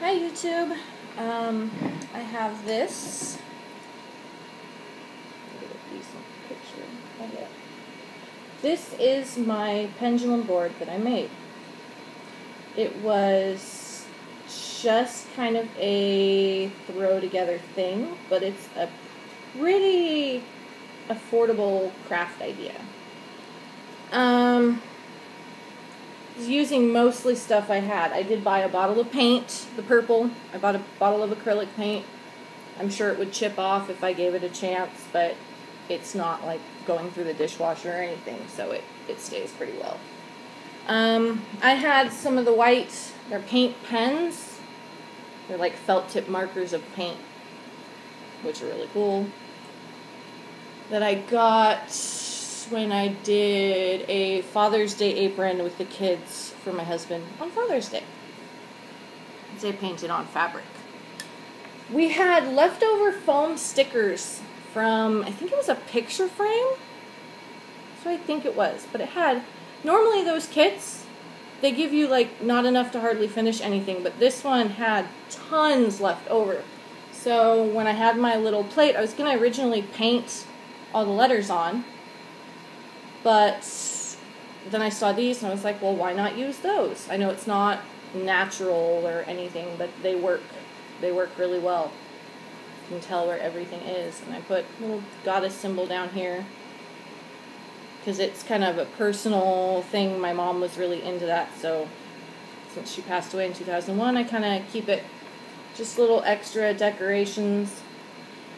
Hi YouTube. I have this. This is my pendulum board that I made. It was just kind of a throw together thing, but it's a pretty affordable craft idea. I was using mostly stuff I had. I did buy a bottle of paint, the purple. I bought a bottle of acrylic paint. I'm sure it would chip off if I gave it a chance, but it's not like going through the dishwasher or anything, so it stays pretty well. I had some of the white, they're paint pens. They're like felt tip markers of paint, which are really cool, that I got when I did a Father's Day apron with the kids for my husband on Father's Day. They painted on fabric. We had leftover foam stickers from, I think it was a picture frame. That's what I think it was. But it had, normally those kits, they give you like not enough to hardly finish anything, but this one had tons left over. So when I had my little plate, I was going to originally paint all the letters on, but then I saw these and I was like, well, why not use those? I know it's not natural or anything, but they work. They work really well. You can tell where everything is. And I put a little goddess symbol down here because it's kind of a personal thing. My mom was really into that, so since she passed away in 2001, I kind of keep it just little extra decorations.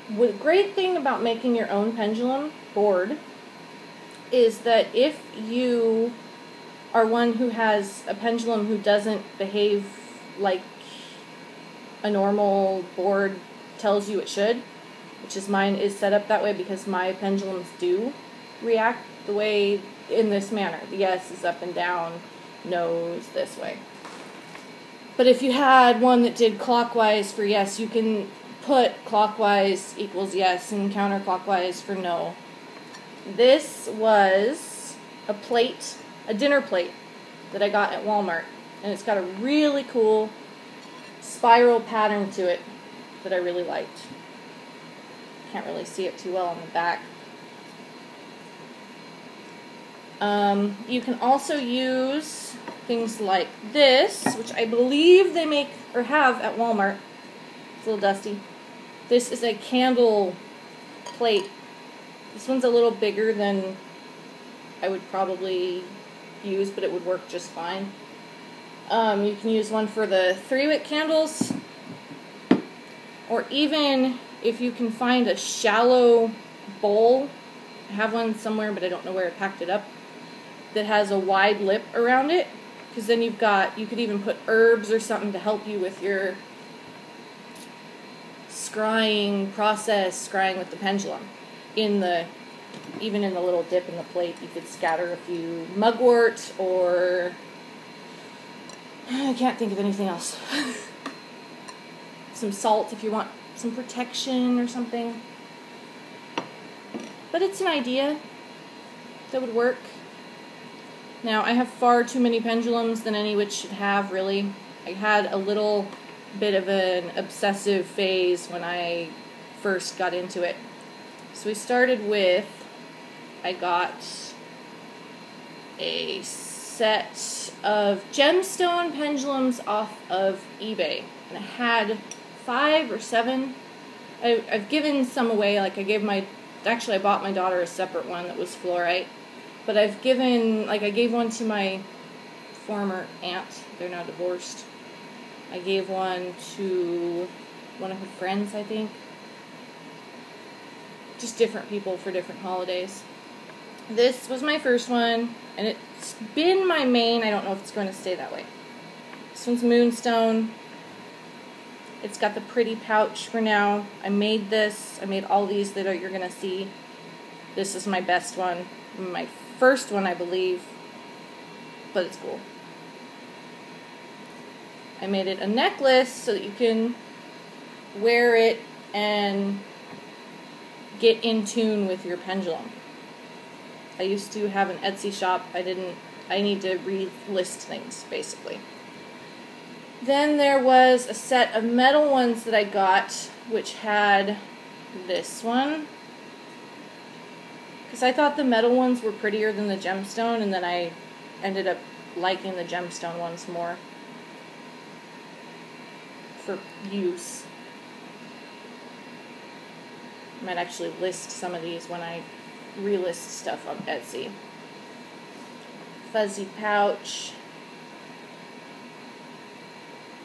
The great thing about making your own pendulum board is that if you are one who has a pendulum who doesn't behave like a normal board tells you it should, which is mine is set up that way because my pendulums do react the way in this manner. The yes is up and down, no is this way. But if you had one that did clockwise for yes, you can put clockwise equals yes and counterclockwise for no. This was a plate, a dinner plate that I got at Walmart, and it's got a really cool spiral pattern to it that I really liked. Can't really see it too well on the back. You can also use things like this, which I believe they make or have at Walmart. It's a little dusty. This is a candle plate. This one's a little bigger than I would probably use, but it would work just fine. You can use one for the 3-wick candles, or even if you can find a shallow bowl, I have one somewhere but I don't know where I packed it up, that has a wide lip around it, because then you could even put herbs or something to help you with your scrying process, scrying with the pendulum. Even in the little dip in the plate, you could scatter a few mugwort, or I can't think of anything else. Some salt if you want some protection or something. But it's an idea that would work. Now, I have far too many pendulums than any which should have, really. I had a little bit of an obsessive phase when I first got into it. So we started with, I got a set of gemstone pendulums off of eBay, and I had 5 or 7. I've given some away. Like I bought my daughter a separate one that was fluorite, but I gave one to my former aunt. They're now divorced. I gave one to one of her friends, I think. Just different people for different holidays. This was my first one, and it's been my main. I don't know if it's going to stay that way. This one's moonstone. It's got the pretty pouch for now. I made this. I made all these that you're going to see. This is my best one. My first one, I believe, but it's cool. I made it a necklace so that you can wear it and get in tune with your pendulum. I used to have an Etsy shop. I need to relist things, basically. Then there was a set of metal ones that I got, which had this one. Because I thought the metal ones were prettier than the gemstone, and then I ended up liking the gemstone ones more for use. I might actually list some of these when I relist stuff on Etsy. Fuzzy pouch.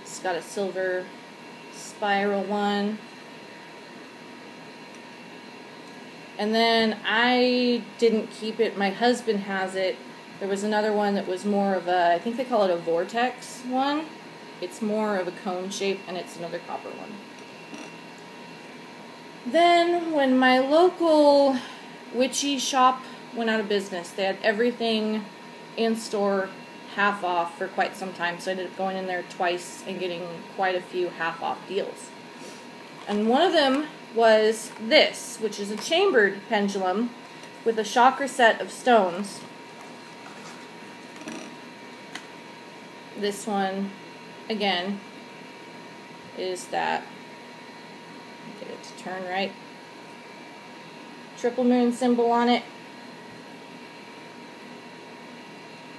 It's got a silver spiral one. And then I didn't keep it. My husband has it. There was another one that was more of a, I think they call it a vortex one. It's more of a cone shape, and it's another copper one. Then when my local witchy shop went out of business, they had everything in store half off for quite some time, so I ended up going in there twice and getting quite a few half off deals. And one of them was this, which is a chambered pendulum with a chakra set of stones. This one, again, is that, get it to turn right, triple moon symbol on it.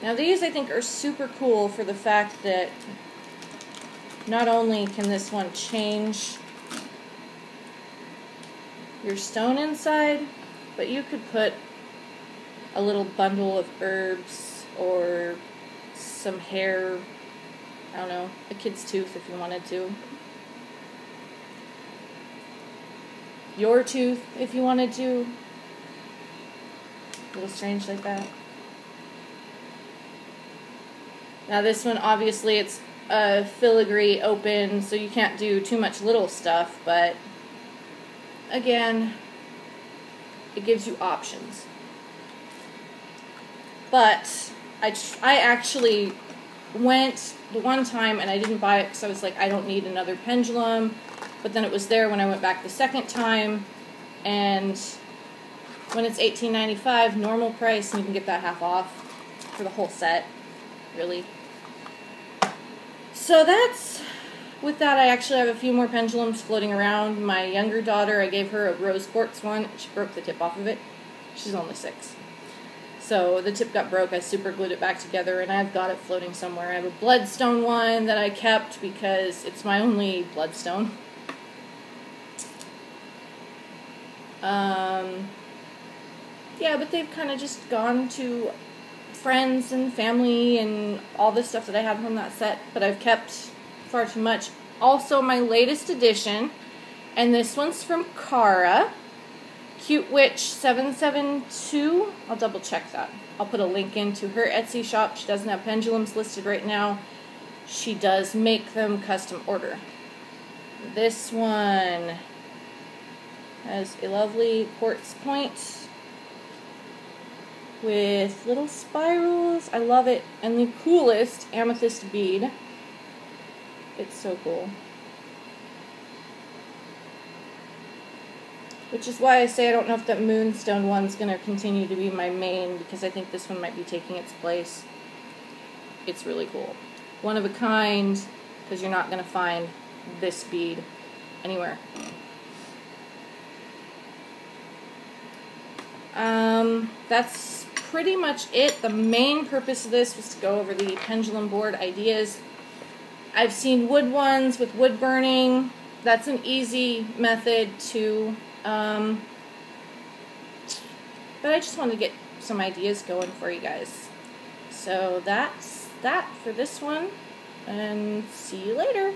Now these I think are super cool for the fact that not only can this one change your stone inside, but you could put a little bundle of herbs or some hair, I don't know, a kid's tooth if you wanted to. Your tooth if you wanted to. A little strange like that. Now this one, obviously, it's a filigree open, so you can't do too much little stuff, but again, it gives you options. But I actually went the one time and I didn't buy it because I was like, I don't need another pendulum. But then it was there when I went back the second time, and when it's $18.95 normal price, and you can get that half off for the whole set, really. So that's, with that, I actually have a few more pendulums floating around. My younger daughter, I gave her a rose quartz one. She broke the tip off of it. She's only 6. So the tip got broke. I super glued it back together, and I've got it floating somewhere. I have a bloodstone one that I kept because it's my only bloodstone. Yeah, but they've kind of just gone to friends and family and all this stuff that I had from that set, but I've kept far too much. Also, my latest edition, and this one's from Cara, Cute Witch 772. I'll double check that. I'll put a link into her Etsy shop. She doesn't have pendulums listed right now. She does make them custom order. This one has a lovely quartz point with little spirals. I love it. And the coolest amethyst bead. It's so cool. Which is why I say I don't know if that moonstone one's going to continue to be my main, because I think this one might be taking its place. It's really cool. One of a kind, because you're not going to find this bead anywhere. That's pretty much it. The main purpose of this was to go over the pendulum board ideas. I've seen wood ones with wood burning. That's an easy method too. But I just wanted to get some ideas going for you guys. So that's that for this one, and see you later.